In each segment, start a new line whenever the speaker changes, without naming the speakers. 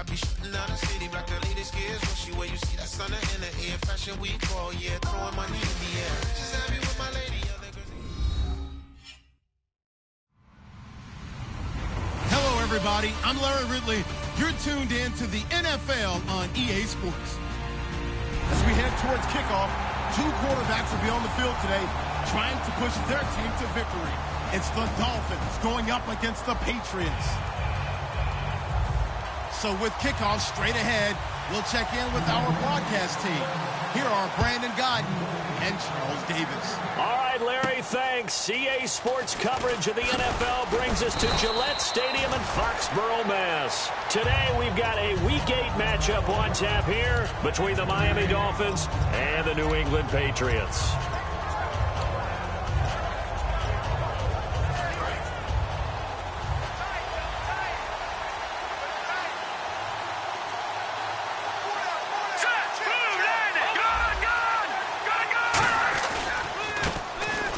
I be shooting down the city, block the latest gears. When she where you see that sun in the air. Fashion week all year, throwing money in the air. Just happy with my lady.
Hello, everybody. I'm Larry Ridley. You're tuned in to the NFL on EA Sports. As we head towards kickoff, two quarterbacks will be on the field today trying to push their team to victory. It's the Dolphins going up against the Patriots. So with kickoff straight ahead, we'll check in with our broadcast team. Here are Brandon Godden and Charles Davis.
All right, Larry, thanks. EA Sports coverage of the NFL brings us to Gillette Stadium in Foxborough, Mass. Today, we've got a Week 8 matchup on tap here between the Miami Dolphins and the New England Patriots.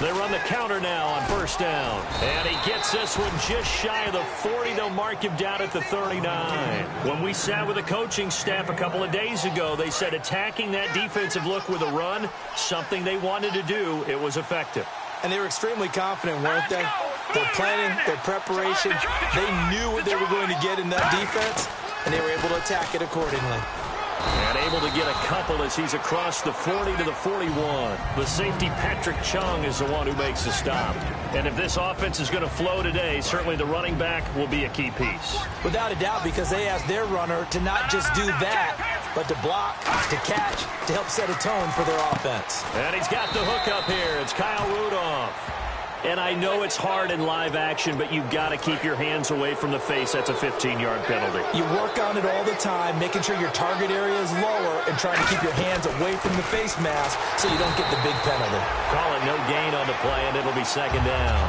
They run the counter now on first down. And he gets this one just shy of the 40. They'll mark him down at the 39. When we sat with the coaching staff a couple of days ago, they said attacking that defensive look with a run, something they wanted to do, it was effective.
And they were extremely confident, weren't they? Their planning, their preparation, they knew what they were going to get in that defense, and they were able to attack it accordingly.
And able to get a couple as he's across the 40 to the 41. The safety, Patrick Chung, is the one who makes the stop. And if this offense is going to flow today, certainly the running back will be a key piece.
Without a doubt, because they asked their runner to not just do that, but to block, to catch, to help set a tone for their offense.
And he's got the hook up here. It's Kyle Rudolph. And I know it's hard in live action, but you've got to keep your hands away from the face. That's a 15-yard penalty.
You work on it all the time, making sure your target area is lower and trying to keep your hands away from the face mask so you don't get the big penalty.
Call it no gain on the play, and it'll be second down.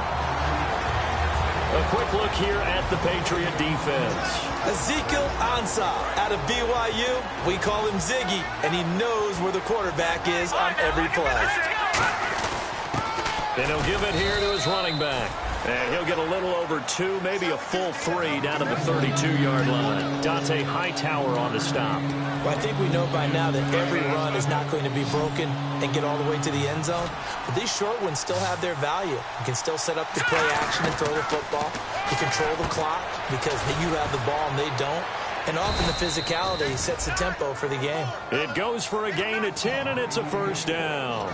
A quick look here at the Patriot defense.
Ezekiel Ansah out of BYU. We call him Ziggy, and he knows where the quarterback is on every play.
And he'll give it here to his running back. And he'll get a little over 2, maybe a full 3 down to the 32-yard line. Dante Hightower on the stop.
Well, I think we know by now that every run is not going to be broken and get all the way to the end zone. But these short ones still have their value. You can still set up the play action and throw the football. You control the clock because you have the ball and they don't. And often the physicality sets the tempo for the game.
It goes for a gain of 10, and it's a first down.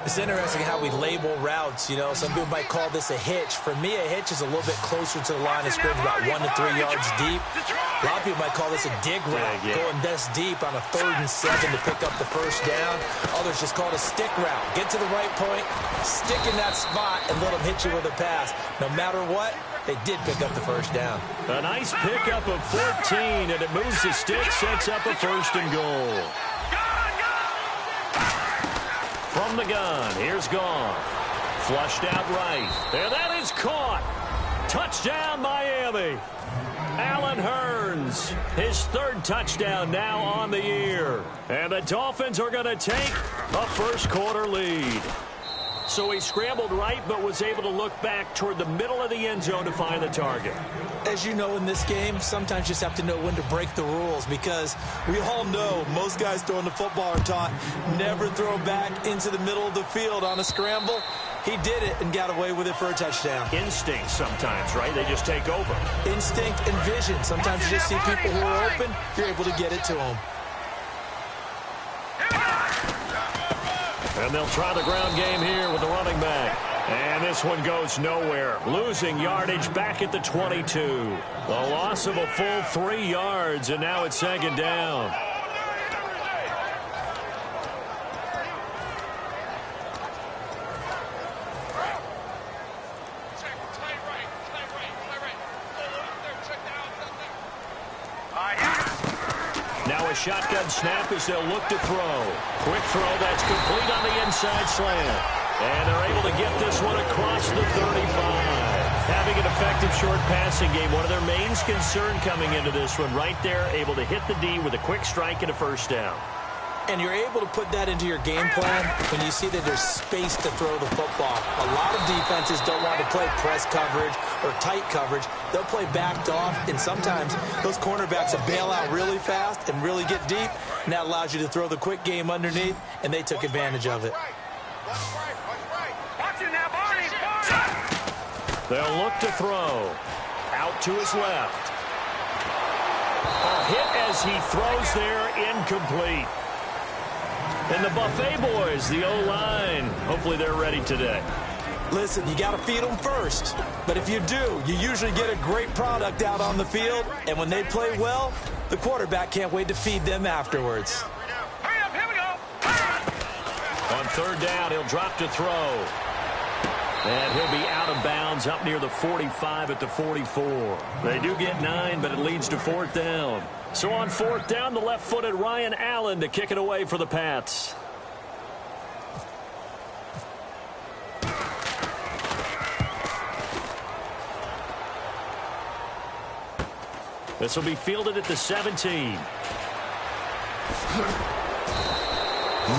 It's interesting how we label routes. You know, some people might call this a hitch. For me, a hitch is a little bit closer to the line of scrimmage, about 1 to 3 yards deep. A lot of people might call this a dig route, going this deep on a 3rd and 7 to pick up the first down. Others just call it a stick route. Get to the right point, stick in that spot, and let them hit you with a pass. No matter what, they did pick up the first down.
A nice pickup of 14, and it moves the stick, sets up a 1st and goal. From the gun, here's Goff. Flushed out right. And that is caught. Touchdown, Miami. Allen Hurns, his 3rd touchdown now on the year. And the Dolphins are going to take a first-quarter lead. So he scrambled right, but was able to look back toward the middle of the end zone to find the target.
As you know in this game, sometimes you just have to know when to break the rules because we all know most guys throwing the football are taught never throw back into the middle of the field on a scramble. He did it and got away with it for a touchdown.
Instinct sometimes, right? They just take over.
Instinct and vision. Sometimes you just see people who are open, you're able to get it to them.
And they'll try the ground game here with the running back. And this one goes nowhere. Losing yardage back at the 22. The loss of a full 3 yards, and now it's second down. Now a shotgun snap as they'll look to throw. Quick throw that's complete on the inside slant. And they're able to get this one across the 35. Having an effective short passing game, one of their main concern coming into this one right there, able to hit the D with a quick strike and a first down.
And you're able to put that into your game plan when you see that there's space to throw the football. A lot of defenses don't want to play press coverage or tight coverage. They'll play backed off, and sometimes those cornerbacks will bail out really fast and really get deep, and that allows you to throw the quick game underneath, and they took advantage of it.
They'll look to throw. Out to his left. A hit as he throws there, incomplete. And the Buffet boys, the O-line, hopefully they're ready today.
Listen, you got to feed them first. But if you do, you usually get a great product out on the field. And when they play well, the quarterback can't wait to feed them afterwards.
On third down, he'll drop to throw. And he'll be out of bounds up near the 45 at the 44. They do get 9, but it leads to fourth down. So on fourth down, the left-footed Ryan Allen to kick it away for the Pats. This will be fielded at the 17.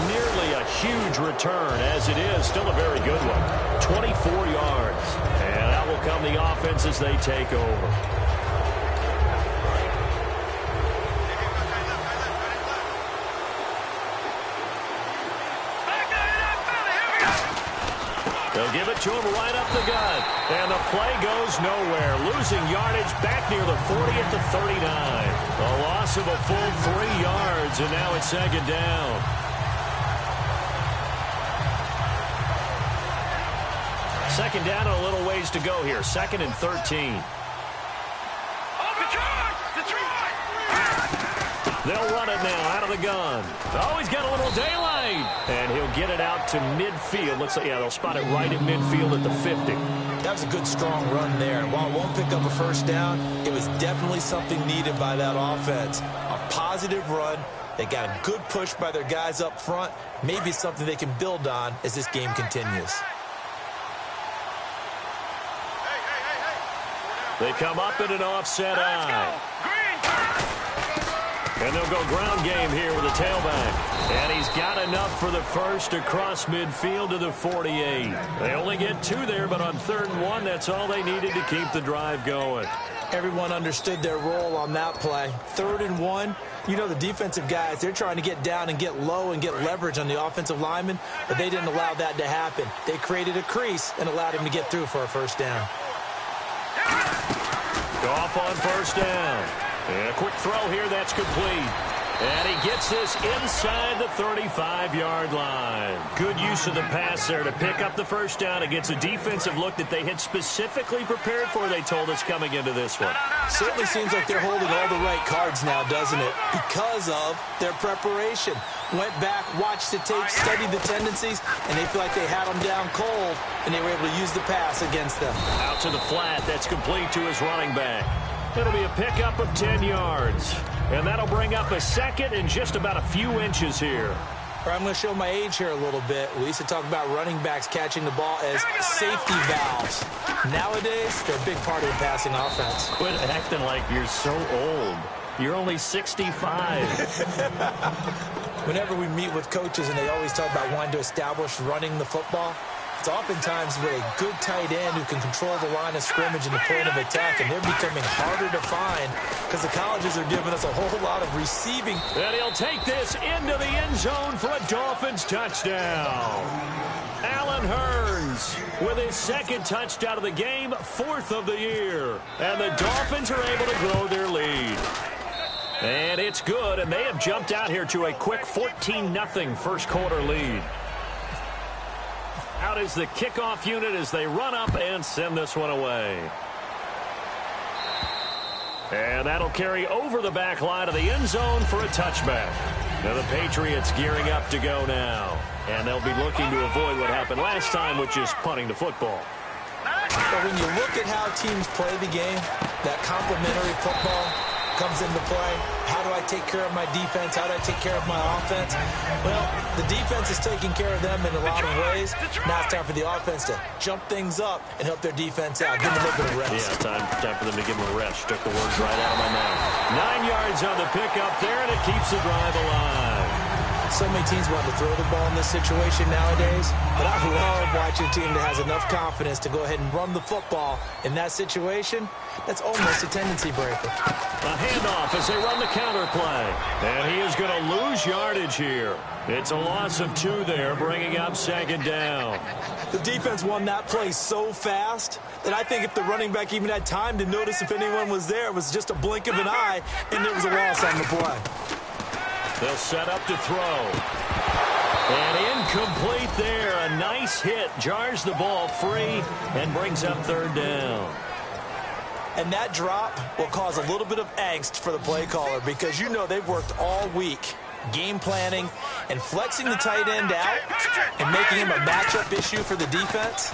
Nearly a huge return, as it is still a very good one. 24 yards. And out will come the offense as they take over. They'll give it to him right up the gut. And the play goes nowhere. Losing yardage back near the 40 at the 39. A loss of a full 3 yards, and now it's second down. Second down and a little ways to go here. 2nd and 13. They'll run it now out of the gun. Oh, he's got a little daylight. And he'll get it out to midfield. Looks like, yeah, they'll spot it right at midfield at the 50.
That was a good, strong run there. And while it won't pick up a first down, it was definitely something needed by that offense. A positive run. They got a good push by their guys up front. Maybe something they can build on as this game continues.
They come up in an offset eye. And they'll go ground game here with a tailback. And he's got enough for the first across midfield to the 48. They only get 2 there, but on 3rd and 1, that's all they needed to keep the drive going.
Everyone understood their role on that play. 3rd and 1, you know the defensive guys, they're trying to get down and get low and get leverage on the offensive lineman, but they didn't allow that to happen. They created a crease and allowed him to get through for a first down.
Goff on first down. And a quick throw here, that's complete. And he gets this inside the 35-yard line. Good use of the pass there to pick up the first down against a defensive look that they had specifically prepared for, they told us, coming into this one.
Certainly seems like they're holding all the right cards now, doesn't it? Because of their preparation. Went back, watched the tape, studied the tendencies, and they feel like they had them down cold, and they were able to use the pass against them.
Out to the flat, that's complete to his running back. It'll be a pickup of 10 yards. And that'll bring up a second and just about a few inches here.
I'm going to show my age here a little bit. We used to talk about running backs catching the ball as safety valves. Nowadays, they're a big part of the passing offense.
Quit acting like you're so old. You're only 65.
Whenever we meet with coaches and they always talk about wanting to establish running the football, it's oftentimes with a good tight end who can control the line of scrimmage and the point of attack, and they're becoming harder to find because the colleges are giving us a whole lot of receiving.
And he'll take this into the end zone for a Dolphins touchdown. Alan Hearns with his 2nd touchdown of the game, 4th of the year. And the Dolphins are able to grow their lead. And it's good, and they have jumped out here to a quick 14-0 first quarter lead. Out is the kickoff unit as they run up and send this one away. And that'll carry over the back line of the end zone for a touchback. Now the Patriots gearing up to go now. And they'll be looking to avoid what happened last time, which is punting the football.
But when you look at how teams play the game, that complementary football comes into play. How do I take care of my defense? How do I take care of my offense? Well, the defense is taking care of them in a lot of ways. Now it's time for the offense to jump things up and help their defense out. Give them a little bit of rest.
Yeah, time for them to give them a rest. Took the words right out of my mouth. 9 yards on the pickup there, and it keeps the drive alive.
So many teams want to throw the ball in this situation nowadays, but I love watching a team that has enough confidence to go ahead and run the football in that situation. That's almost a tendency breaker.
A handoff as they run the counter play. And he is going to lose yardage here. It's a loss of 2 there, bringing up 2nd down.
The defense won that play so fast that I think if the running back even had time to notice if anyone was there, it was just a blink of an eye, and there was a loss on the play.
They'll set up to throw. And incomplete there. A nice hit. Jars the ball free and brings up 3rd down.
And that drop will cause a little bit of angst for the play caller because you know they've worked all week game planning and flexing the tight end out and making him a matchup issue for the defense.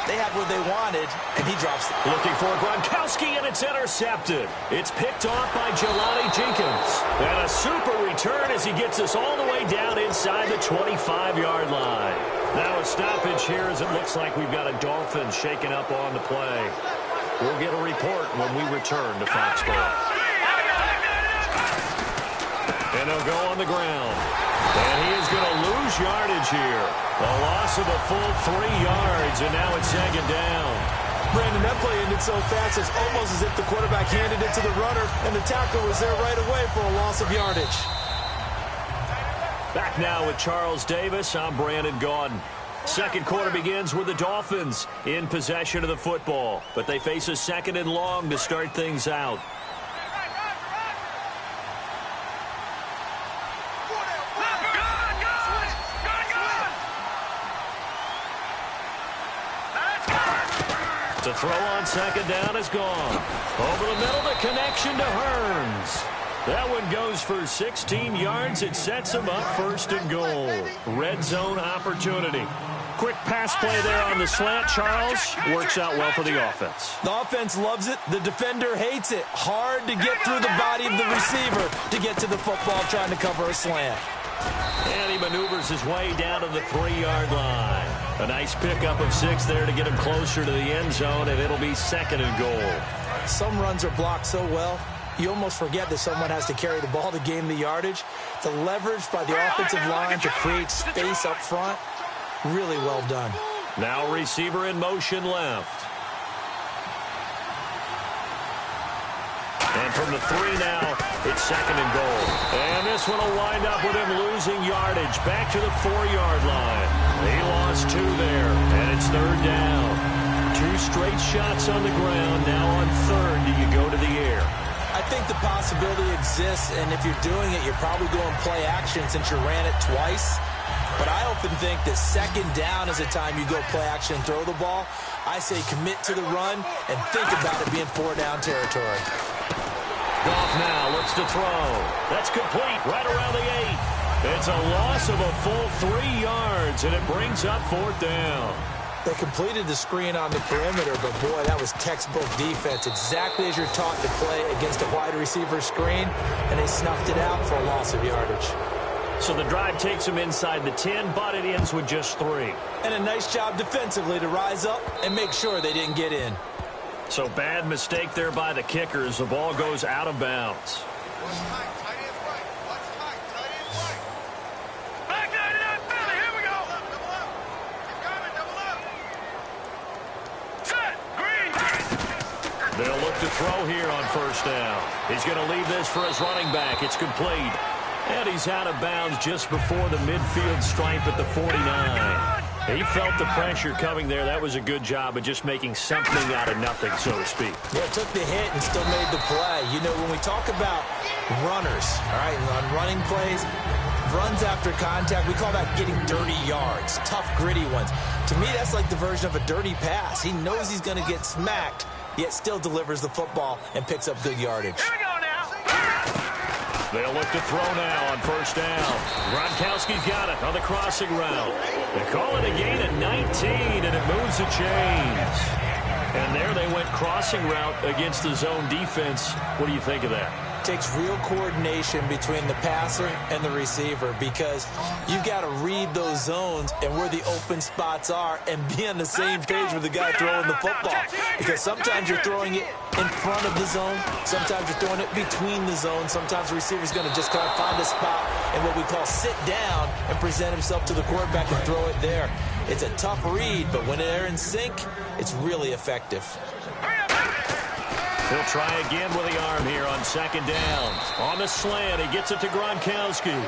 They had what they wanted, and he drops it.
Looking for Gronkowski, and it's intercepted. It's picked off by Jelani Jenkins. And a super return as he gets us all the way down inside the 25-yard line. Now a stoppage here as it looks like we've got a Dolphin shaking up on the play. We'll get a report when we return to Foxborough. And they'll go on the ground. And he is going to lose yardage here. A loss of a full 3 yards, and now it's 2nd down.
Brandon, that play ended so fast, it's almost as if the quarterback handed it to the runner, and the tackle was there right away for a loss of yardage.
Back now with Charles Davis. I'm Brandon Gaudin. Second quarter begins with the Dolphins in possession of the football, but they face a 2nd and long to start things out. To throw on 2nd down is gone. Over the middle, the connection to Hearns. That one goes for 16 yards. It sets him up 1st and goal. Red zone opportunity. Quick pass play there on the slant, Charles. Works out well for the offense.
The offense loves it. The defender hates it. Hard to get through the body of the receiver to get to the football trying to cover a slant.
And he maneuvers his way down to the 3-yard line. A nice pickup of 6 there to get him closer to the end zone, and it'll be 2nd and goal.
Some runs are blocked so well, you almost forget that someone has to carry the ball to gain the yardage. The leverage by the offensive line to create space up front, really well done.
Now receiver in motion left. And from the 3 now, it's 2nd and goal. And this one will wind up with him losing yardage back to the 4-yard line. He lost 2 there, and it's 3rd down. 2 straight shots on the ground. Now on 3rd, do you go to the air?
I think the possibility exists, and if you're doing it, you're probably going play action since you ran it twice. But I often think that 2nd down is the time you go play action and throw the ball. I say commit to the run and think about it being 4-down territory.
Goff now looks to throw. That's complete right around the 8. It's a loss of a full 3 yards, and it brings up 4th down.
They completed the screen on the perimeter, but boy, that was textbook defense. Exactly as you're taught to play against a wide receiver screen, and they snuffed it out for a loss of yardage.
So the drive takes them inside the 10, but it ends with just 3.
And a nice job defensively to rise up and make sure they didn't get in.
So bad mistake there by the kickers. The ball goes out of bounds. They'll look to throw here on 1st down. He's going to leave this for his running back. It's complete. And he's out of bounds just before the midfield stripe at the 49. He felt the pressure coming there. That was a good job of just making something out of nothing, so to speak.
Yeah, took the hit and still made the play. You know, when we talk about runners, all right, on running plays, runs after contact, we call that getting dirty yards, tough, gritty ones. To me, that's like the version of a dirty pass. He knows he's going to get smacked, yet still delivers the football and picks up good yardage.
Here we go now.
They'll look to throw now on 1st down. Gronkowski's got it on the crossing route. They call it a gain of 19, and it moves the chains. And there they went crossing route against the zone defense. What do you think of that?
Takes real coordination between the passer and the receiver, because you've got to read those zones and where the open spots are and be on the same page with the guy throwing the football. Because sometimes you're throwing it in front of the zone. Sometimes you're throwing it between the zones. Sometimes the receiver's going to just kind of find a spot and what we call sit down and present himself to the quarterback and throw it there. It's a tough read, but when they're in sync, it's really effective.
He'll try again with the arm here on second down. On the slant, he gets it to Gronkowski.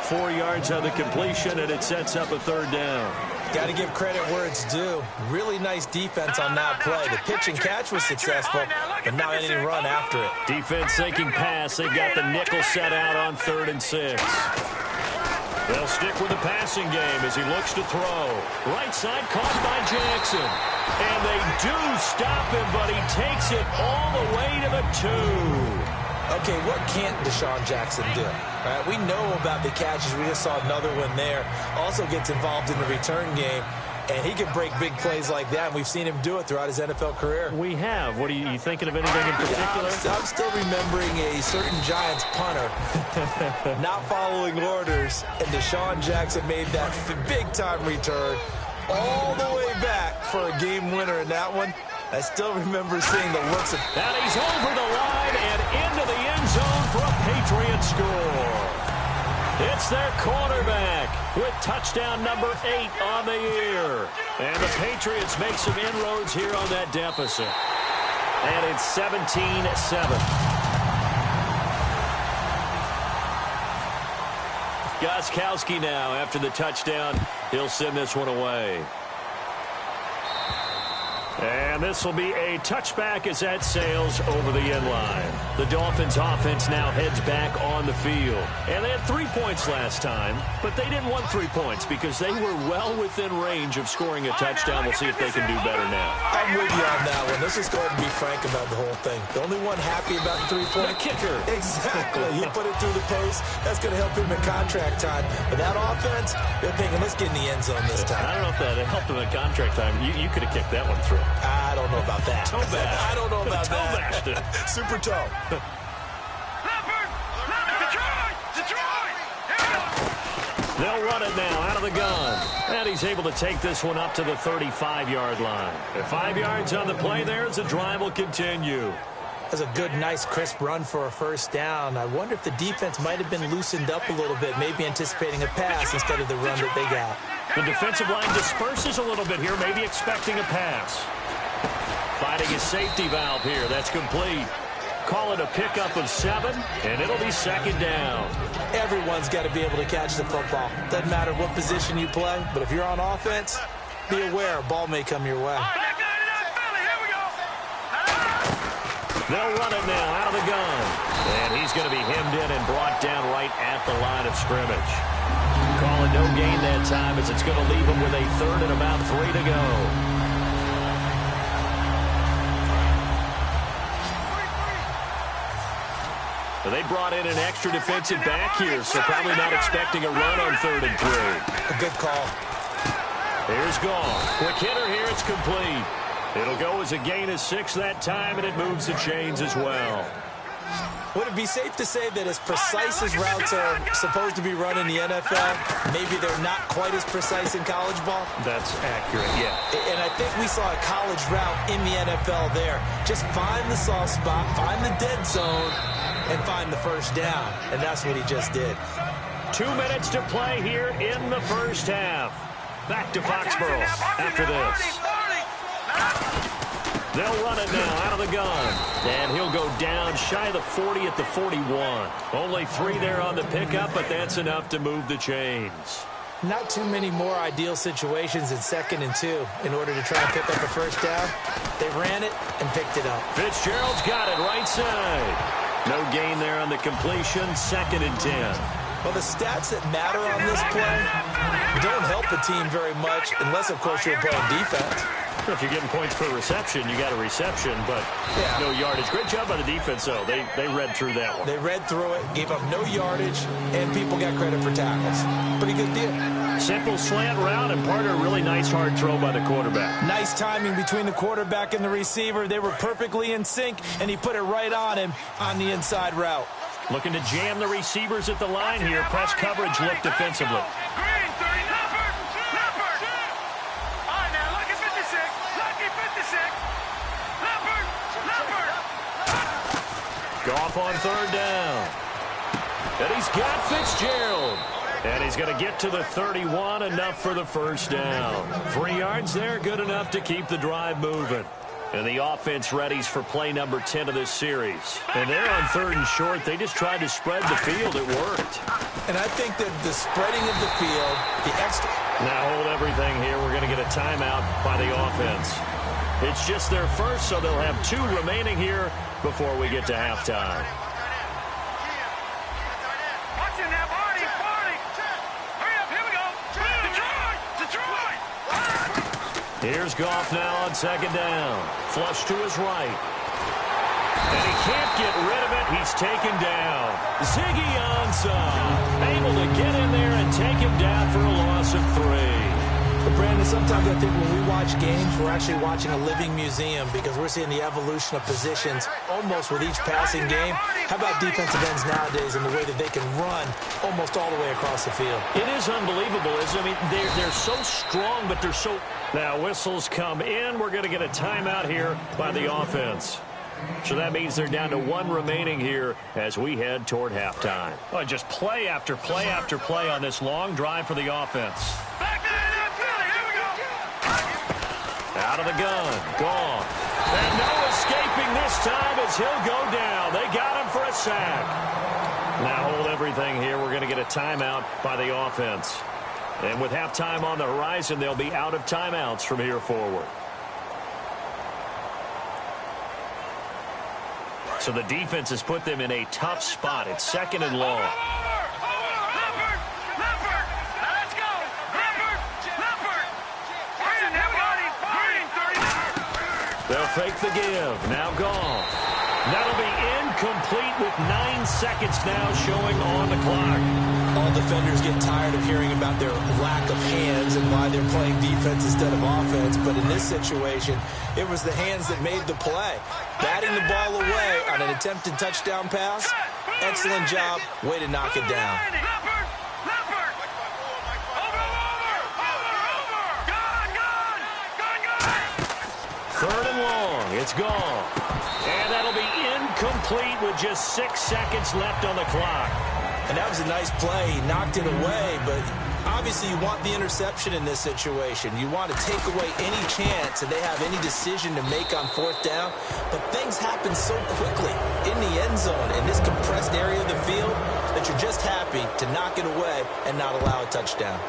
4 yards on the completion, and it sets up a third down.
Got to give credit where it's due. Really nice defense on that play. The pitch and catch was successful, but not any run after it.
Defense thinking pass. They've got the nickel set out on 3rd and 6. They'll stick with the passing game as he looks to throw. Right side caught by Jackson. And they do stop him, but he takes it all the way to the 2.
Okay, what can't Deshaun Jackson do? Right, we know about the catches. We just saw another one there. Also gets involved in the return game. And he can break big plays like that, and we've seen him do it throughout his NFL career.
We have. What are you thinking of anything in particular?
I'm still remembering a certain Giants punter not following orders, and Deshaun Jackson made that big-time return all the way back for a game winner in that one. I still remember seeing the looks of...
And he's over the line and into the end zone for a Patriot score. It's their quarterback with touchdown number 8 on the year. And the Patriots make some inroads here on that deficit. And it's 17-7. Gostkowski now after the touchdown. He'll send this one away. And this will be a touchback as that sails over the end line. The Dolphins offense now heads back on the field. And they had 3 points last time, but they didn't want 3 points because they were well within range of scoring a touchdown. We'll see if they can do better now.
I'm with you on that one. Let's just go ahead and be frank about the whole thing. The only one happy about the 3-point
kicker.
Exactly. He put it through the post. That's going to help him in contract time. But that offense, they're thinking, let's get in the end zone this time.
I don't know if that helped him in contract time. You could have kicked that one through.
I don't know about that.
Toe bash.
I don't know about that. Super toe.
They'll run it now out of the gun. And he's able to take this one up to the 35-yard line. At 5 yards on the play there as the drive will continue.
That's a good, nice, crisp run for a first down. I wonder if the defense might have been loosened up a little bit, maybe anticipating a pass instead of the run that they got.
The defensive line disperses a little bit here, maybe expecting a pass. Finding his safety valve here. That's complete. Call it a pickup of 7, and it'll be second down.
Everyone's got to be able to catch the football. Doesn't matter what position you play, but if you're on offense, be aware a ball may come your way.
They'll run it now out of the gun. And he's going to be hemmed in and brought down right at the line of scrimmage. Call it no gain that time as it's going to leave him with a 3rd and about 3 to go. So they brought in an extra defensive back here, so probably not expecting a run on 3rd and 3.
A good call.
Here's Goff. Quick hitter here, it's complete. It'll go as a gain of 6 that time, and it moves the chains as well.
Would it be safe to say that as precise as routes are supposed to be run in the NFL, maybe they're not quite as precise in college ball?
That's accurate, yeah.
And I think we saw a college route in the NFL there. Just find the soft spot, find the dead zone, and find the first down. And that's what he just did.
2 minutes to play here in the first half. Back to Foxborough after this. They'll run it now out of the gun. And he'll go down shy of the 40 at the 41. Only 3 there on the pickup, but that's enough to move the chains.
Not too many more ideal situations in 2nd and 2 in order to try and pick up a first down. They ran it and picked it up.
Fitzgerald's got it right side. No gain there on the completion. 2nd and 10.
Well, the stats that matter on this play don't help the team very much unless, of course, you're playing defense.
If you're getting points per reception, you got a reception, but no yardage. Great job by the defense, though. They read through that one.
They read through it, gave up no yardage, and people got credit for tackles. Pretty good deal.
Simple slant route, and part of a really nice hard throw by the quarterback.
Nice timing between the quarterback and the receiver. They were perfectly in sync, and he put it right on him on the inside route.
Looking to jam the receivers at the line here. Press coverage look defensively. Goff on third down. And he's got Fitzgerald. And he's going to get to the 31, enough for the first down. 3 yards there, good enough to keep the drive moving. And the offense readies for play number 10 of this series. And they're on third and short. They just tried to spread the field. It worked.
And I think that the spreading of the field, the extra...
Now hold everything here. We're going to get a timeout by the offense. It's just their first, so they'll have 2 remaining here before we get to halftime. Here's Goff now on second down. Flush to his right. And he can't get rid of it. He's taken down. Ziggy Ansah able to get in there and take him down for a loss of 3.
But Brandon, sometimes I think when we watch games, we're actually watching a living museum because we're seeing the evolution of positions almost with each passing game. How about defensive ends nowadays and the way that they can run almost all the way across the field?
It is unbelievable, isn't it? I mean, they're so strong, but they're so... Now, whistles come in. We're going to get a timeout here by the offense. So that means they're down to 1 remaining here as we head toward halftime. Oh, just play after play after play on this long drive for the offense. Out of the gun. Gone. And no escaping this time as he'll go down. They got him for a sack. Now hold everything here. We're going to get a timeout by the offense. And with halftime on the horizon, they'll be out of timeouts from here forward. So the defense has put them in a tough spot. It's second and long. They'll fake the give. Now gone. That'll be incomplete with 9 seconds now showing on the clock.
All defenders get tired of hearing about their lack of hands and why they're playing defense instead of offense. But in this situation, it was the hands that made the play. Batting the ball away on an attempted touchdown pass. Excellent job. Way to knock it down.
Third and long. It's gone. And that'll be incomplete with just 6 seconds left on the clock.
And that was a nice play. He knocked it away, but obviously you want the interception in this situation. You want to take away any chance that they have any decision to make on 4th down. But things happen so quickly in the end zone in this compressed area of the field that you're just happy to knock it away and not allow a touchdown.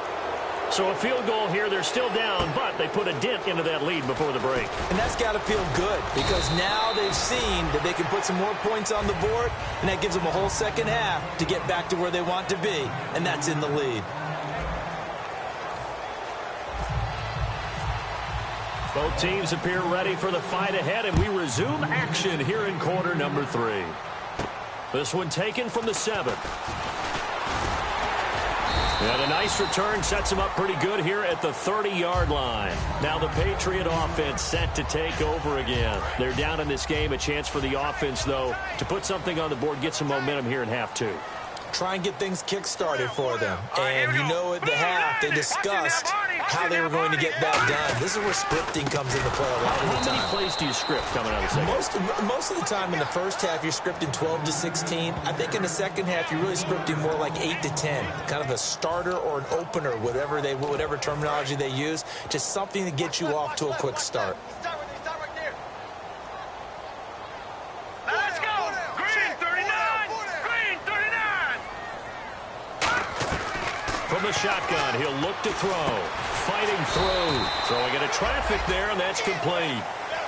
So a field goal here. They're still down, but they put a dent into that lead before the break.
And that's got to feel good because now they've seen that they can put some more points on the board, and that gives them a whole second half to get back to where they want to be, and that's in the lead.
Both teams appear ready for the fight ahead, and we resume action here in quarter number 3. This one taken from the 7. And a nice return sets them up pretty good here at the 30-yard line. Now the Patriot offense set to take over again. They're down in this game. A chance for the offense, though, to put something on the board, get some momentum here in half 2.
Try and get things kick-started for them. And you know at the half, they discussed how they were going to get that done. This is where scripting comes into play a lot of the time.
How many plays do you script coming out of the second?
Most of the time in the first half, you're scripting 12 to 16. I think in the second half, you're really scripting more like 8 to 10. Kind of a starter or an opener, whatever terminology they use. Just something to get you off to a quick start.
From the shotgun, he'll look to throw. Fighting through. Throwing into traffic there, and that's complete.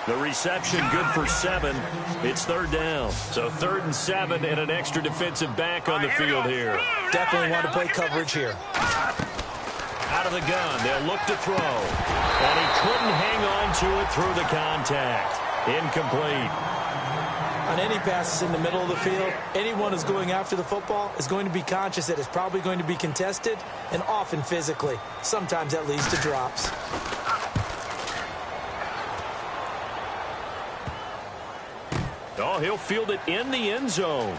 The reception good for 7. It's third down. So 3rd and 7 and an extra defensive back on the field here.
Definitely want to play coverage here.
Out of the gun, they'll look to throw. And he couldn't hang on to it through the contact. Incomplete.
On any passes in the middle of the field, anyone who's going after the football is going to be conscious that it's probably going to be contested, and often physically. Sometimes that leads to drops.
Oh, he'll field it in the end zone.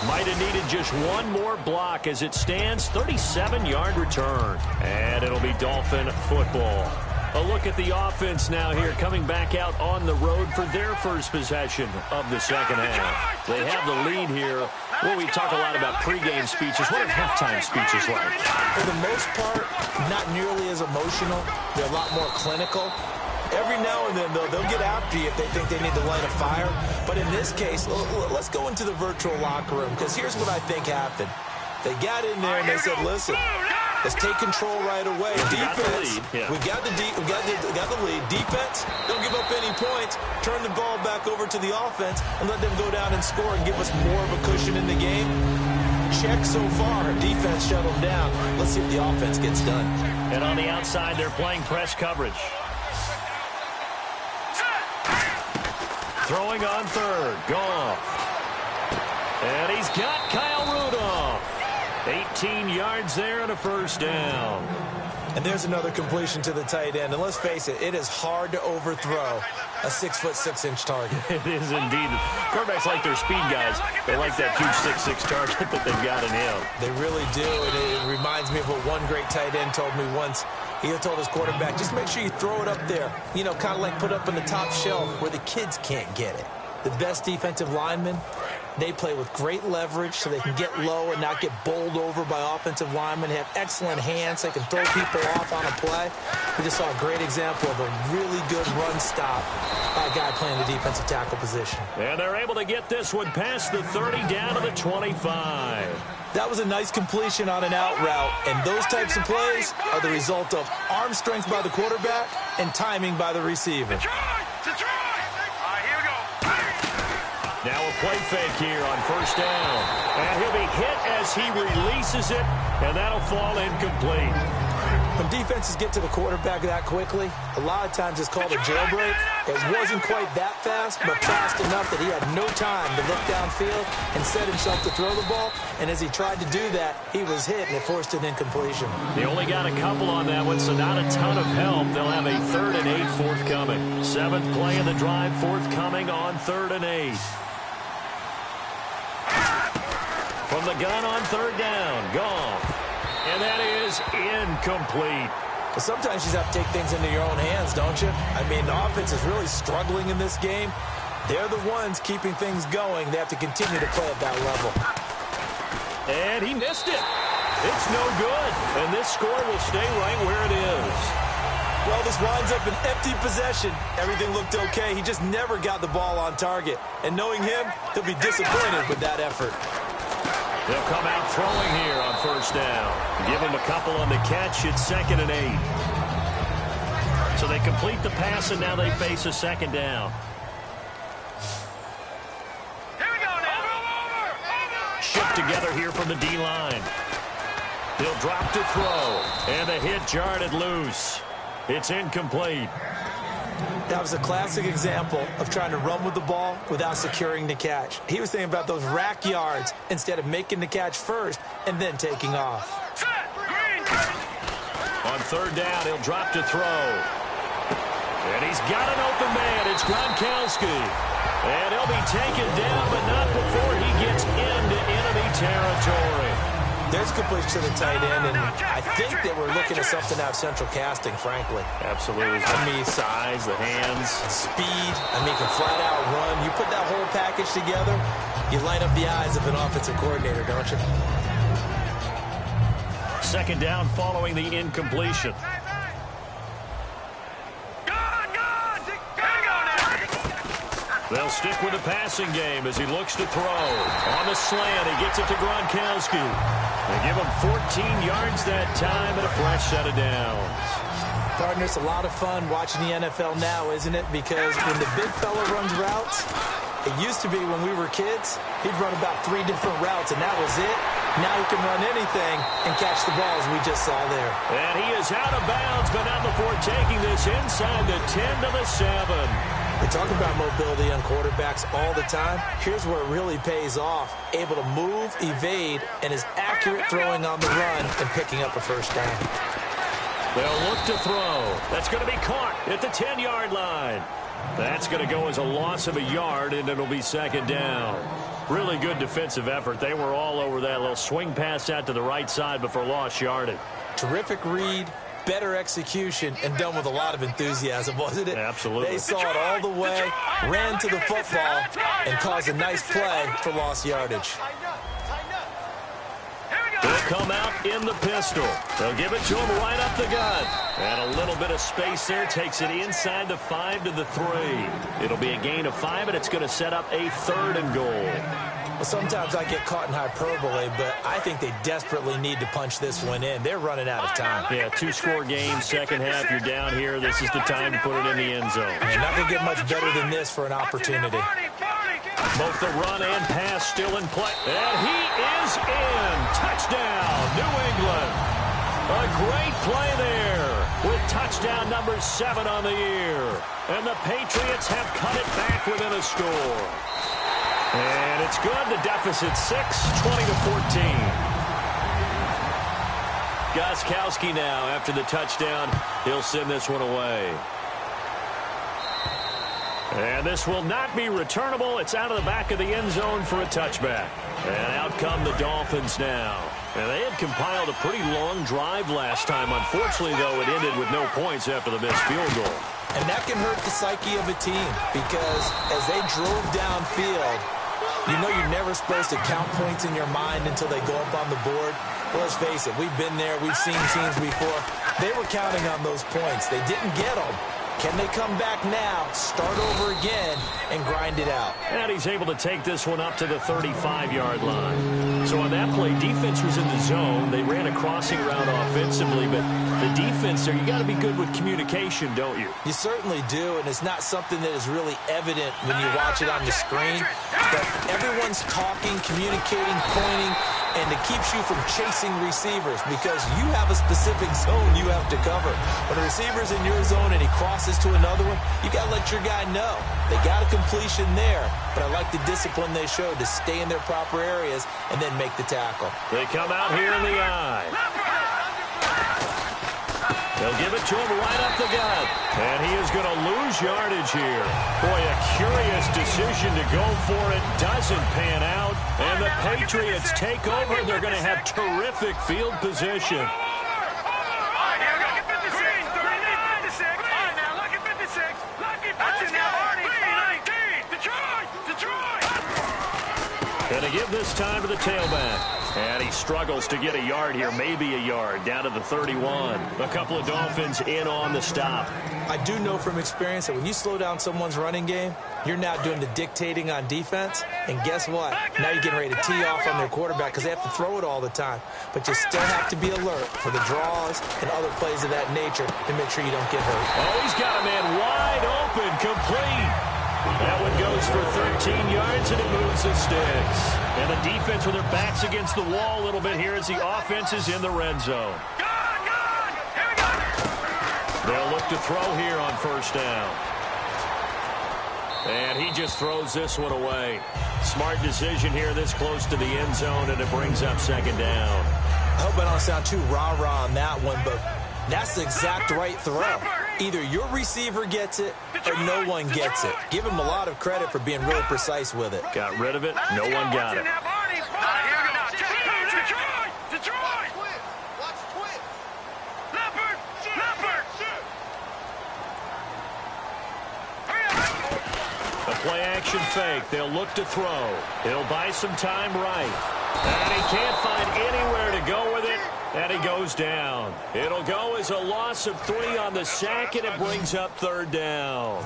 Might have needed just one more block as it stands. 37-yard return. And it'll be Dolphin football. A look at the offense now here, coming back out on the road for their first possession of the second half. They have the lead here. Well, we talk a lot about pregame speeches. What are halftime speeches like?
For the most part, not nearly as emotional. They're a lot more clinical. Every now and then, though, they'll get after you if they think they need to light a fire. But in this case, let's go into the virtual locker room, because here's what I think happened. They got in there and they said, listen, let's take control right away. Defense, we got the lead. Defense, don't give up any points. Turn the ball back over to the offense and let them go down and score and give us more of a cushion in the game. Check so far. Defense shut them down. Let's see if the offense gets done.
And on the outside, they're playing press coverage. Throwing on third, Goff. And he's got Kyle Rudolph. 18 yards there and a first down.
And there's another completion to the tight end. And let's face it, it is hard to overthrow a 6'6" target.
It is indeed. Quarterbacks like their speed guys. They like that huge 6'6" target that they've got in him.
They really do. And it reminds me of what one great tight end told me once. He told his quarterback, just make sure you throw it up there. You know, kind of like put up on the top shelf where the kids can't get it. The best defensive linemen, they play with great leverage so they can get low and not get bowled over by offensive linemen. They have excellent hands. They can throw people off on a play. We just saw a great example of a really good run stop by a guy playing the defensive tackle position.
And they're able to get this one past the 30 down to the 25.
That was a nice completion on an out route, and those types of plays are the result of arm strength by the quarterback and timing by the receiver.
Now a play fake here on first down. And he'll be hit as he releases it, and that'll fall incomplete.
When defenses get to the quarterback that quickly, a lot of times it's called a jailbreak. It wasn't quite that fast, but fast enough that he had no time to look downfield and set himself to throw the ball. And as he tried to do that, he was hit, and it forced an incompletion.
They only got a couple on that one, so not a ton of help. They'll have a 3rd and 8 forthcoming. 7th play of the drive forthcoming on 3rd and 8. From the gun on 3rd down, Goff. And that is incomplete.
Well, sometimes you just have to take things into your own hands, don't you? I mean, the offense is really struggling in this game. They're the ones keeping things going. They have to continue to play at that level.
And he missed it. It's no good. And this score will stay right where it is.
Well, this winds up an empty possession. Everything looked okay. He just never got the ball on target. And knowing him, he'll be disappointed with that effort.
They'll come out throwing here on first down. Give him a couple on the catch. It's 2nd and 8. So they complete the pass, and now they face a 2nd down.
Here we go now. Over.
Shift together here from the D-line. He'll drop to throw. And the hit jarred loose. It's incomplete.
That was a classic example of trying to run with the ball without securing the catch. He was thinking about those rack yards instead of making the catch first and then taking off.
On 3rd down, he'll drop to throw. And he's got an open man. It's Gronkowski. And he'll be taken down, but not before he gets into enemy territory.
There's a completion to the tight end, and I think that we're looking at something out of central casting, frankly.
Absolutely. I mean, size, the hands.
Speed. I mean, can flat out run. You put that whole package together, you light up the eyes of an offensive coordinator, don't you?
2nd down following the incompletion. They'll stick with the passing game as he looks to throw. On the slant, he gets it to Gronkowski. They give him 14 yards that time and a fresh set of downs.
Partner, it's a lot of fun watching the NFL now, isn't it? Because when the big fella runs routes, it used to be when we were kids, he'd run about 3 different routes, and that was it. Now he can run anything and catch the ball, as we just saw there.
And he is out of bounds, but not before taking this inside the 10 to the 7.
We talk about mobility on quarterbacks all the time. Here's where it really pays off. Able to move, evade, and is accurate throwing on the run and picking up a first down.
They'll look to throw. That's going to be caught at the 10-yard line. That's going to go as a loss of a yard, and it'll be second down. Really good defensive effort. They were all over that little swing pass out to the right side, but for lost yardage.
Terrific read, better execution, and done with a lot of enthusiasm, wasn't it?
Absolutely.
They saw it all the way, ran to the football, and caused a nice play for lost yardage.
They'll come out in the pistol. They'll give it to him right up the gut. And a little bit of space there takes it inside the 5 to the 3. It'll be a gain of 5, and it's going to set up a 3rd and goal.
Well, sometimes I get caught in hyperbole, but I think they desperately need to punch this one in. They're running out of time.
Yeah, 2-score game, second half. You're down here. This is the time to put it in the end zone.
And not going to get much better than this for an opportunity.
Both the run and pass still in play. And he is in. Touchdown, New England. A great play there with touchdown number 7 on the year. And the Patriots have cut it back within a score. And it's good. The deficit 6, 20-14. Gostkowski now after the touchdown. He'll send this one away. And this will not be returnable. It's out of the back of the end zone for a touchback. And out come the Dolphins now. And they had compiled a pretty long drive last time. Unfortunately, though, it ended with no points after the missed field goal.
And that can hurt the psyche of a team because as they drove downfield, you know you're never supposed to count points in your mind until they go up on the board. Well, let's face it, we've been there. We've seen teams before. They were counting on those points. They didn't get them. Can they come back now, start over again, and grind it out?
And he's able to take this one up to the 35-yard line. So on that play, defense was in the zone. They ran a crossing route offensively, but the defense there, you got to be good with communication, don't you?
You certainly do, and it's not something that is really evident when you watch it on the screen. But everyone's talking, communicating, pointing, and it keeps you from chasing receivers because you have a specific zone you have to cover. When a receiver's in your zone and he crosses to another one, you got to let your guy know. They got a completion there, but I like the discipline they showed to stay in their proper areas and then make the tackle.
They come out here in the eye. They'll give it to him right up the gut. And he is going to lose yardage here. Boy, a curious decision to go for it. Doesn't pan out. And the Patriots take over. They're going to have terrific field position. Going to give this time to the tailback. And he struggles to get a yard here, maybe a yard, down to the 31. A couple of Dolphins in on the stop.
I do know from experience that when you slow down someone's running game, you're now doing the dictating on defense. And guess what? Now you're getting ready to tee off on their quarterback because they have to throw it all the time. But you still have to be alert for the draws and other plays of that nature to make sure you don't get hurt.
Oh, he's got a man wide open, complete. That one goes for 13 yards, and it moves the sticks. And the defense with their backs against the wall a little bit here as the offense is in the red zone. They'll look to throw here on first down. And he just throws this one away. Smart decision here this close to the end zone, and it brings up second down.
I hope I don't sound too rah-rah on that one, but that's the exact right throw. Either your receiver gets it or no one gets it. Give him a lot of credit for being really precise with it.
Got rid of it. No one got it. A play-action fake. They'll look to throw. He'll buy some time right. And he can't find anywhere to go with it. And he goes down. It'll go as a loss of 3 on the sack, and it brings up third down.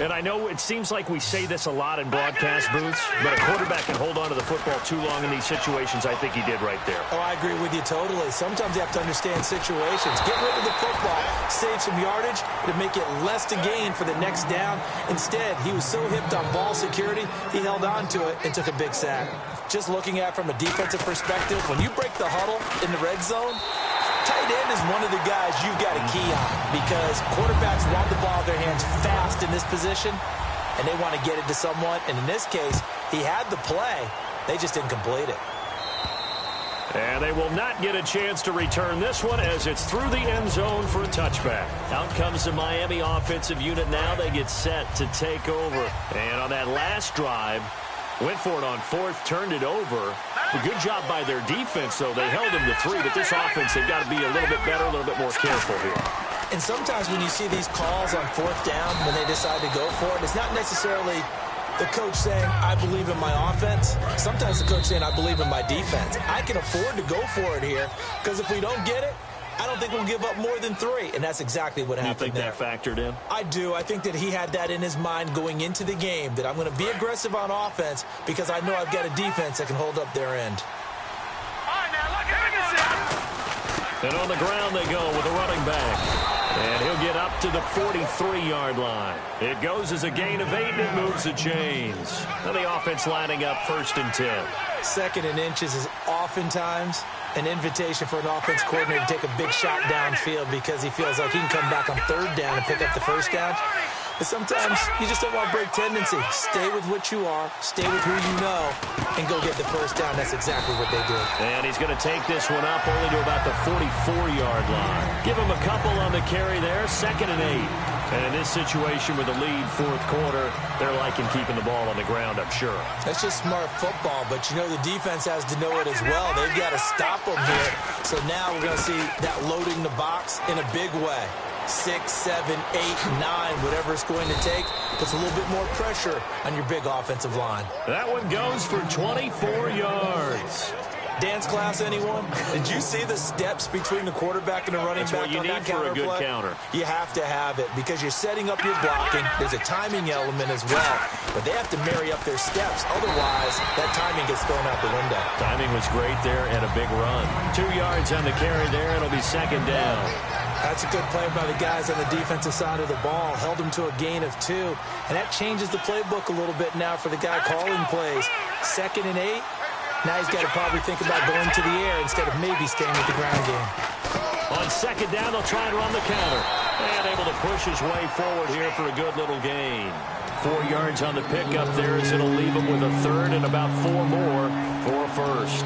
And I know it seems like we say this a lot in broadcast booths, but a quarterback can hold on to the football too long in these situations. I think he did right there.
Oh, I agree with you totally. Sometimes you have to understand situations. Get rid of the football, save some yardage to make it less to gain for the next down. Instead, he was so hipped on ball security, he held on to it and took a big sack. Just looking at it from a defensive perspective, when you break the huddle in the red zone, tight end is one of the guys you've got to key on because quarterbacks want the ball in their hands fast in this position, and they want to get it to someone. And in this case, he had the play. They just didn't complete it.
And they will not get a chance to return this one as it's through the end zone for a touchback. Out comes the Miami offensive unit now. They get set to take over. And on that last drive, went for it on fourth, turned it over. A good job by their defense, though. They held them to 3, but this offense, they've got to be a little bit better, a little bit more careful here.
And sometimes when you see these calls on fourth down, when they decide to go for it, it's not necessarily the coach saying, I believe in my offense. Sometimes the coach saying, I believe in my defense. I can afford to go for it here because if we don't get it, I don't think we'll give up more than 3, and that's exactly what happened there.
You think that factored in?
I do. I think that he had that in his mind going into the game, that I'm going to be aggressive on offense because I know I've got a defense that can hold up their end.
All right, now, look at
And on the ground they go with a running back. And he'll get up to the 43-yard line. It goes as a gain of 8, and it moves the chains. Now the offense lining up 1st and 10. 2nd
and inches is oftentimes an invitation for an offense coordinator to take a big shot downfield because he feels like he can come back on 3rd down and pick up the 1st down. But sometimes you just don't want to break tendency. Stay with what you are, stay with who you know, and go get the 1st down. That's exactly what they did.
And he's going to take this one up only to about the 44-yard line. Give him a couple on the carry there, 2nd and 8. And in this situation with the lead 4th quarter, they're liking keeping the ball on the ground, I'm sure.
That's just smart football, but you know the defense has to know it as well. They've got to stop them here. So now we're going to see that loading the box in a big way. 6, 7, 8, 9, whatever it's going to take, puts a little bit more pressure on your big offensive line.
That one goes for 24 yards.
Dance class, anyone? Did you see the steps between the quarterback and the running back on that counter play?
That's what you need for a good counter.
You have to have it because you're setting up your blocking. There's a timing element as well, but they have to marry up their steps. Otherwise, that timing gets thrown out the window.
Timing was great there and a big run. 2 yards on the carry there. It'll be 2nd down.
That's a good play by the guys on the defensive side of the ball. Held them to a gain of 2, and that changes the playbook a little bit now for the guy calling plays. 2nd and 8. Now he's got to probably think about going to the air instead of maybe staying with the ground game.
On 2nd down, they'll try and run the counter. And able to push his way forward here for a good little gain. 4 yards on the pickup there as it'll leave him with a 3rd and about 4 more for a 1st.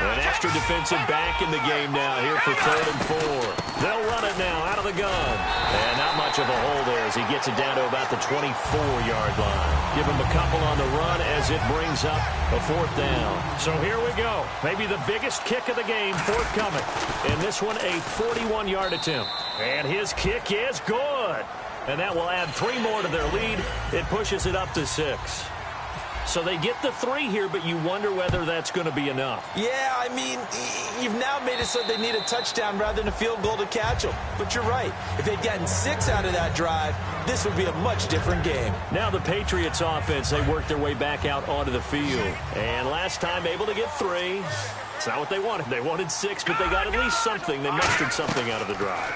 An extra defensive back in the game now here for 3rd and 4. They'll run it now out of the gun. And not much of a hole there as he gets it down to about the 24-yard line. Give him a couple on the run as it brings up a 4th down. So here we go. Maybe the biggest kick of the game forthcoming. In this one, a 41-yard attempt. And his kick is good. And that will add 3 more to their lead. It pushes it up to 6. So they get the 3 here, but you wonder whether that's going to be enough.
Yeah, I mean, you've now made it so they need a touchdown rather than a field goal to catch them. But you're right. If they'd gotten 6 out of that drive, this would be a much different game.
Now the Patriots offense, they worked their way back out onto the field. And last time able to get 3. It's not what they wanted. They wanted 6, but they got at least something. They mustered something out of the drive.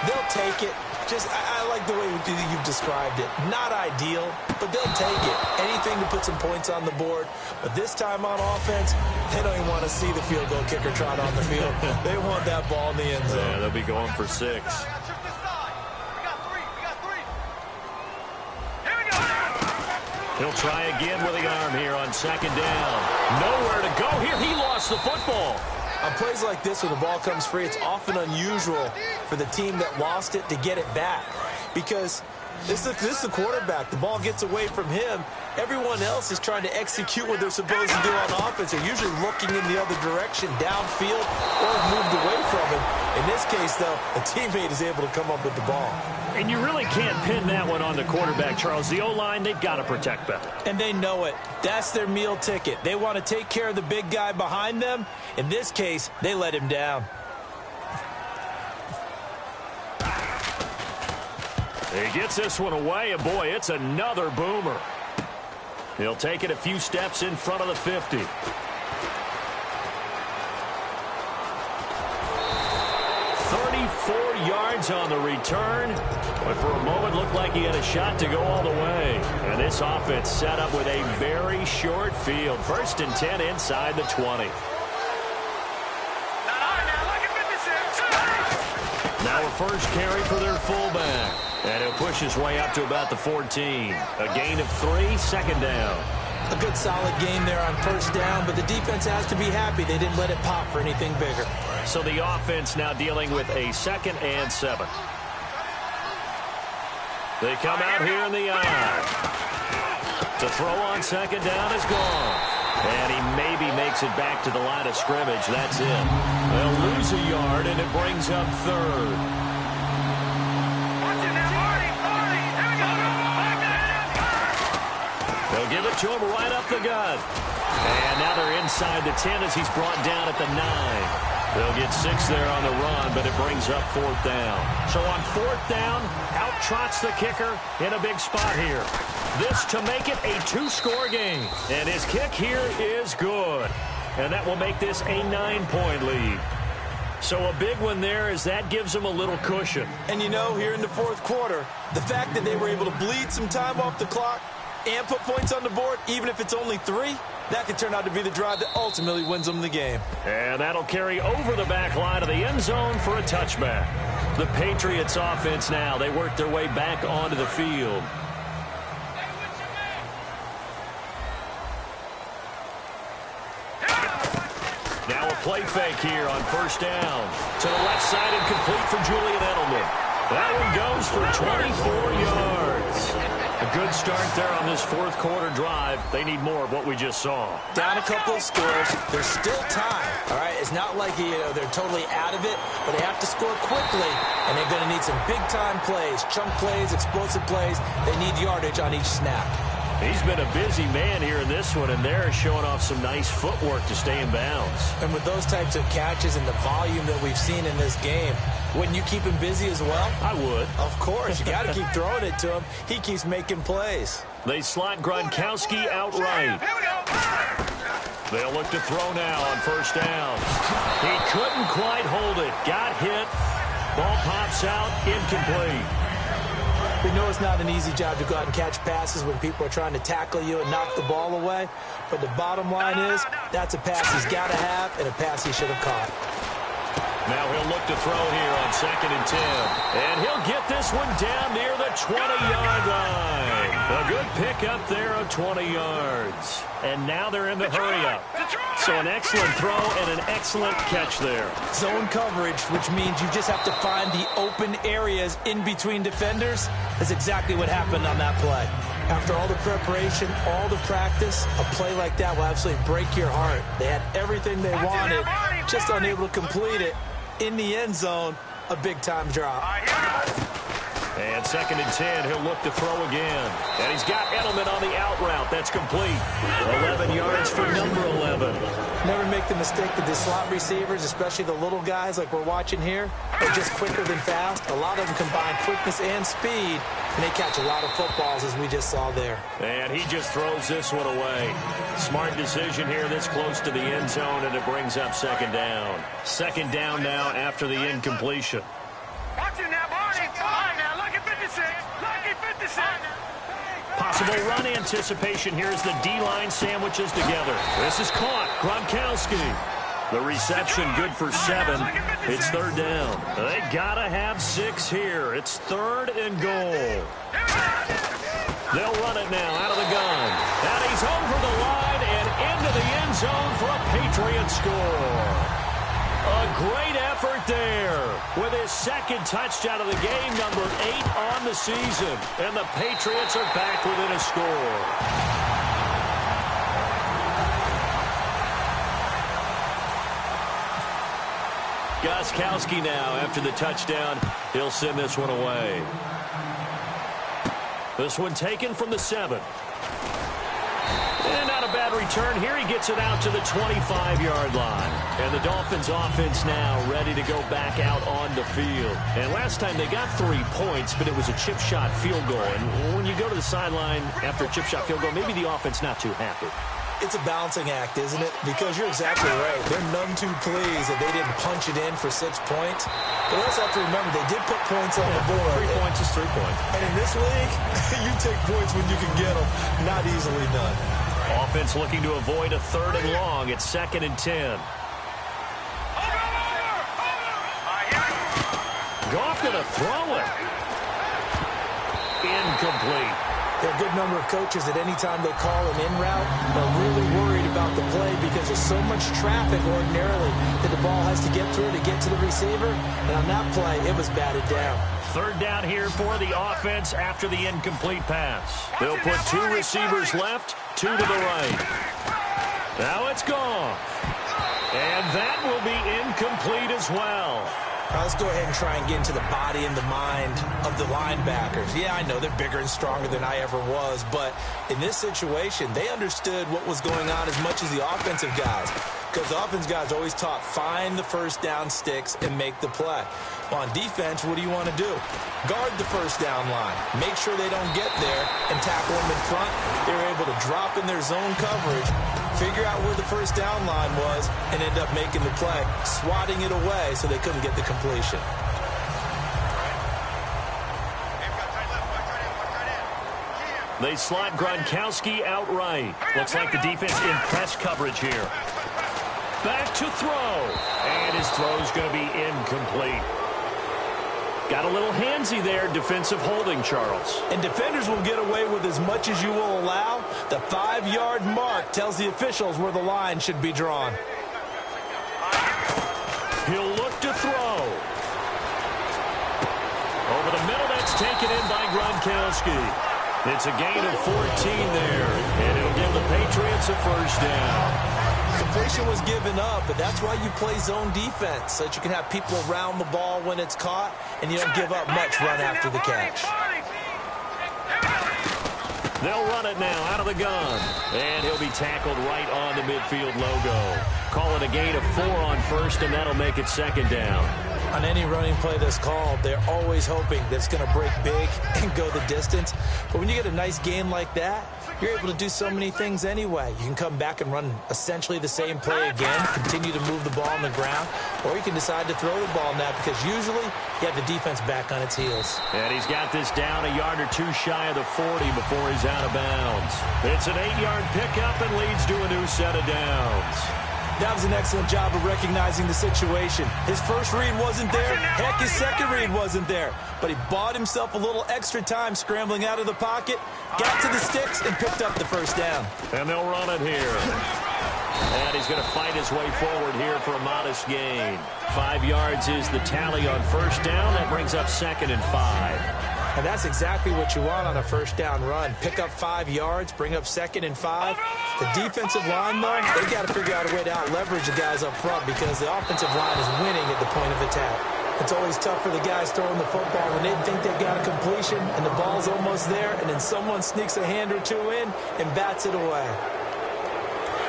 They'll take it. I like the way you've described it. Not ideal, but they'll take it. Anything to put some points on the board. But this time on offense, they don't even want to see the field goal kicker trot on the field. They want that ball in the end zone.
Yeah, they'll be going for 6. He'll try again with the arm here on 2nd down. Nowhere to go here. He lost the football.
On plays like this where the ball comes free, it's often unusual for the team that lost it to get it back because this is the quarterback. The ball gets away from him. Everyone else is trying to execute what they're supposed to do on offense. They're usually looking in the other direction, downfield, or moved away from him. In this case, though, a teammate is able to come up with the ball.
And you really can't pin that one on the quarterback, Charles. The O-line, they've got to protect better.
And they know it. That's their meal ticket. They want to take care of the big guy behind them. In this case, they let him down.
He gets this one away, and boy, it's another boomer. He'll take it a few steps in front of the 50. 34 yards on the return, but for a moment looked like he had a shot to go all the way. And this offense set up with a very short field. 1st and 10 inside the 20. Now a first carry for their fullback. And he'll push his way up to about the 14. A gain of 3, 2nd down.
A good solid game there on 1st down, but the defense has to be happy they didn't let it pop for anything bigger.
So the offense now dealing with a 2nd and 7. They come out here in the eye. To throw on 2nd down is gone. And he maybe makes it back to the line of scrimmage. That's it. They'll lose a yard, and it brings up 3rd. They'll give it to him right up the gut. And now they're inside the 10 as he's brought down at the 9. They'll get 6 there on the run, but it brings up 4th down. So on 4th down, out trots the kicker in a big spot here. This to make it a 2-score game. And his kick here is good. And that will make this a 9-point lead. So a big one there as that gives them a little cushion.
And you know, here in the 4th quarter, the fact that they were able to bleed some time off the clock and put points on the board, even if it's only 3, that could turn out to be the drive that ultimately wins them the game.
And that'll carry over the back line of the end zone for a touchback. The Patriots offense now, they work their way back onto the field. Now a play fake here on 1st down. To the left side and complete for Julian Edelman. That one goes for 24 yards. A good start there on this 4th quarter drive. They need more of what we just saw.
Down a couple of scores. There's still time. All right, it's not like they're totally out of it, but they have to score quickly, and they're going to need some big-time plays, chunk plays, explosive plays. They need yardage on each snap.
He's been a busy man here in this one, and they're showing off some nice footwork to stay in bounds. And
with those types of catches and the volume that we've seen in this game, wouldn't you keep him busy as well?
I would.
Of course. You got to keep throwing it to him. He keeps making plays.
They slot Gronkowski outright. They'll look to throw now on 1st down. He couldn't quite hold it. Got hit. Ball pops out. Incomplete.
We know it's not an easy job to go out and catch passes when people are trying to tackle you and knock the ball away. But the bottom line is, that's a pass he's got to have and a pass he should have caught.
Now he'll look to throw here on 2nd and 10. And he'll get this one down near the 20-yard line. A good pickup there of 20 yards. And now they're in the hurry-up. So an excellent throw and an excellent catch there.
Zone coverage, which means you just have to find the open areas in between defenders. That's exactly what happened on that play. After all the preparation, all the practice, a play like that will absolutely break your heart. They had everything they wanted, just unable to complete it. In the end zone, a big-time drop.
And 2nd and 10, he'll look to throw again. And he's got Edelman on the out route. That's complete. 11 yards for number 11.
Never make the mistake that the slot receivers, especially the little guys like we're watching here, are just quicker than fast. A lot of them combine quickness and speed, and they catch a lot of footballs, as we just saw there.
And he just throws this one away. Smart decision here this close to the end zone, and it brings up 2nd down. 2nd down now after the incompletion.
Watch it now, Barney. All right, now, lucky 56. Lucky 56.
Possible run anticipation here as the D-line sandwiches together. This is caught. Gronkowski. The reception good for 7. It's 3rd down. They gotta have 6 here. It's 3rd and goal. They'll run it now out of the gun. And he's over the line and into the end zone for a Patriot score. A great effort there with his 2nd touchdown of the game, number 8 on the season. And the Patriots are back within a score. Gronkowski now after the touchdown. He'll send this one away. This one taken from the 7. And not a bad return here. He gets it out to the 25-yard line. And the Dolphins offense now ready to go back out on the field. And last time they got 3 points, but it was a chip shot field goal. And when you go to the sideline after a chip shot field goal, maybe the offense not too happy.
It's a balancing act, isn't it? Because you're exactly right. They're none too pleased that they didn't punch it in for 6 points. But also have to remember, they did put points on the board.
3 points is 3 points.
And in this league, you take points when you can get them. Not easily done.
Offense looking to avoid a 3rd and long. It's 2nd and 10. Goff going to throw it. Incomplete.
There are a good number of coaches that any time they call an in route, they're really worried about the play because there's so much traffic ordinarily that the ball has to get through to get to the receiver. And on that play, it was batted down.
3rd down here for the offense after the incomplete pass. They'll put 2 receivers left, 2 to the right. Now it's gone. And that will be incomplete as well.
Now let's go ahead and try and get into the body and the mind of the linebackers. Yeah, I know they're bigger and stronger than I ever was, but in this situation, they understood what was going on as much as the offensive guys. Because the offense guys always taught, find the first down sticks and make the play. On defense, what do you want to do? Guard the first down line. Make sure they don't get there and tackle them in front. They were able to drop in their zone coverage, figure out where the first down line was, and end up making the play, swatting it away so they couldn't get the completion.
They slot Gronkowski outright. Looks like the defense in press coverage here. Back to throw. And his throw's going to be incomplete. Got a little handsy there, defensive holding, Charles.
And defenders will get away with as much as you will allow. The 5-yard mark tells the officials where the line should be drawn.
He'll look to throw. Over the middle, that's taken in by Gronkowski. It's a gain of 14 there, and it'll give the Patriots a first down.
Completion was given up, but that's why you play zone defense, so that you can have people around the ball when it's caught, and you don't give up much run after the catch.
They'll run it now out of the gun, and he'll be tackled right on the midfield logo. Call it a gain of 4 on first, and that'll make it 2nd down.
On any running play that's called, they're always hoping that it's going to break big and go the distance. But when you get a nice game like that, you're able to do so many things anyway. You can come back and run essentially the same play again, continue to move the ball on the ground, or you can decide to throw the ball now because usually you have the defense back on its heels.
And he's got this down a yard or 2 shy of the 40 before he's out of bounds. It's an 8-yard pickup and leads to a new set of downs.
That was an excellent job of recognizing the situation. His first read wasn't there. Heck, his second read wasn't there. But he bought himself a little extra time scrambling out of the pocket, got to the sticks, and picked up the first down.
And they'll run it here. And he's going to fight his way forward here for a modest gain. 5 yards is the tally on first down. That brings up 2nd and 5.
And that's exactly what you want on a first down run. Pick up 5 yards, bring up 2nd and 5. The defensive line, though, they got to figure out a way to out-leverage the guys up front because the offensive line is winning at the point of attack. It's always tough for the guys throwing the football when they think they've got a completion and the ball's almost there, and then someone sneaks a hand or 2 in and bats it away.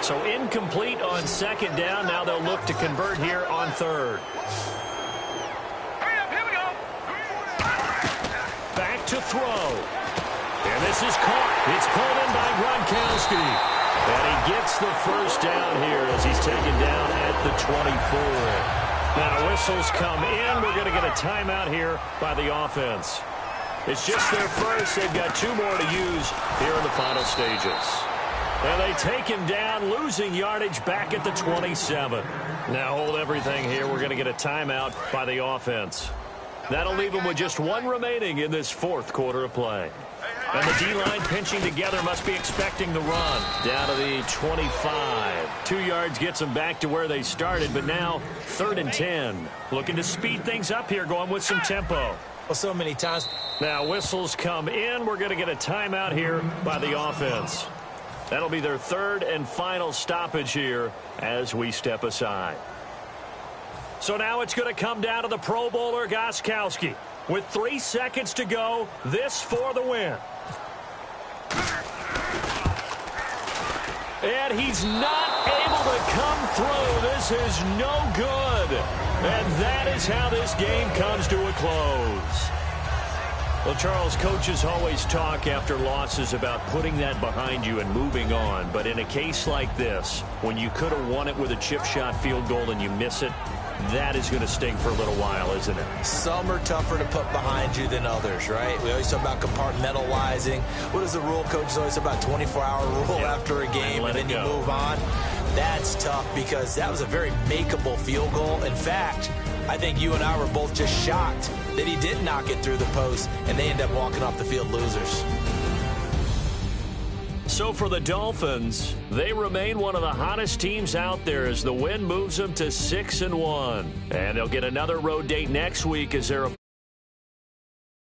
So incomplete on 2nd down. Now they'll look to convert here on 3rd. Back to throw. And this is caught. It's pulled in by Gronkowski. And he gets the first down here as he's taken down at the 24. Now whistles come in. We're going to get a timeout here by the offense. It's just their first. They've got 2 more to use here in the final stages. And they take him down, losing yardage back at the 27. Now hold everything here. We're going to get a timeout by the offense. That'll leave them with just 1 remaining in this 4th quarter of play. And the D-line pinching together must be expecting the run. Down to the 25. 2 yards gets them back to where they started, but now 3rd and 10. Looking to speed things up here, going with some tempo.
Well, so many times.
Now whistles come in. We're going to get a timeout here by the offense. That'll be their 3rd and final stoppage here as we step aside. So now it's going to come down to the Pro Bowler Gostkowski. With 3 seconds to go, this for the win. And he's not able to come through. This is no good. And that is how this game comes to a close. Well, Charles, coaches always talk after losses about putting that behind you and moving on. But in a case like this, when you could have won it with a chip shot field goal and you miss it, that is going to sting for a little while, isn't it?
Some are tougher to put behind you than others, right? We always talk about compartmentalizing. What is the rule? Coach is always about 24-hour rule after a game, and then you move on. That's tough because that was a very makeable field goal. In fact, I think you and I were both just shocked that he didn't knock it through the post, and they end up walking off the field losers.
So for the Dolphins, they remain one of the hottest teams out there as the win moves them to 6-1. And they'll get another road date next week as they're